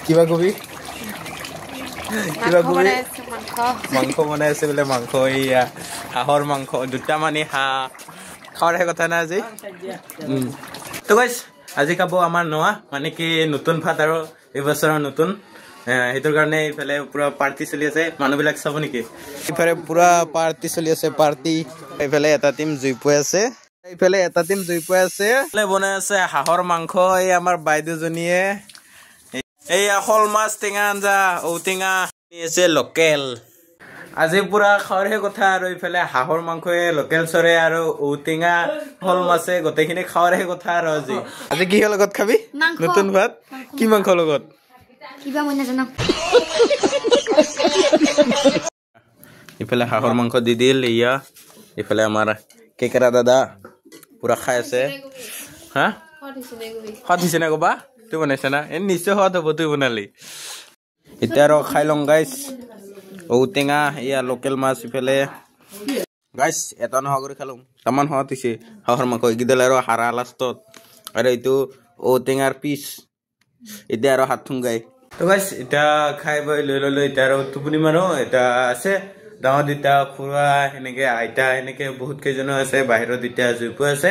কিবা কবি কিবা কবি মাংস বনাই আছে বোলে মাংস এয়া হাঁহৰ মাংস দুটা মানে হাঁহ খাওয়াৰ কথা না আজি তো গাইস আজি খাব আমাৰ নোৱা মানে কি নতুন ভাত আৰু এই বছৰৰ নতুন হেতুৰ কাৰণে ইফালে পুৰা পাৰ্টি চলি আছে মানুহবিলাক চাব নেকি ইফালে পুৰা পাৰ্টি চলি আছে পাৰ্টি ইফালে এটা টিম জুইপৈ আছে ইফালে এটা টিম জুইপৈ আছে বনাই আছে হাঁহৰ মাংস এই আমাৰ বাইদেউজনীয়ে এই শল মাছ টেঙা আঞ্জা ঔটেঙা আছে লোকেল আজি পুৰা খাওয়াৰ কথা আৰু ইফালে হাঁহৰ মাংসয়ে লোকেল চৰে আৰু ঔটেঙা শল মাছে গোটেইখিনি খাওয়াৰ কথা আৰু আজি কি লগত খাবি নতুন ভাত কি মাংস লগত কিবা মই নাজানো ইফালে হাঁহৰ মাংস দি দিল ইয়া ইফালে আমাৰ কেকেৰা দাদা পুৰা খাই আছে হা হত দিছে না কবা তুই বনাইছ না এ নিশ্চয় হত হ'ব তুই বনালি এতিয়া আৰু খাই লওঁ গাইছ ঔটেঙা ইয়া লোকেল মাছ ইফালে গাইছ এটা নহয় কৰি খালোঁ তামান হত দিছে হাঁহৰ মাংস এইকেইডাল আৰু হাৰা লাষ্টত আৰু এইটো ঔটেঙাৰ পিচ এতিয়া আৰু হাত থুংগাই তো গাইছ এতিয়া খাই বৈ লৈ ললো এতিয়া আৰু টোপনি মাৰো এতিয়া আছে ডাঙৰ দুটা খুৰা সেনেকে আইতা সেনেকে বহুত কেইজনো আছে বাহিৰত এতিয়া জুইপৈ আছে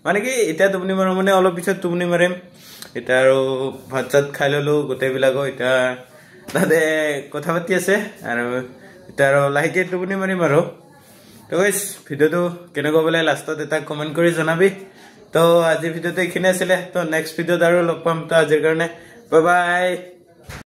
মানে কি এতিয়া টোপনি মাৰো মানে অলপ পিছত টোপনি মাৰিম এতিয়া আৰু ভাত চাত খাই ললো গোটেইবিলাকো এতিয়া তাতে কথা পাতি আছে আৰু এতিয়া আৰু লাহেকে টোপনি মাৰিম আৰু তো গাইছ ভিডিঅ'টো কেনেকুৱা বোলে লাষ্টত এটা কমেণ্ট কৰি জনাবি তো আজি ভিডিঅ'টো এইখিনি আছিলে তো নেক্সট ভিডিঅ'ত আৰু লগ পাম তো আজিৰ কাৰণে বাই বাই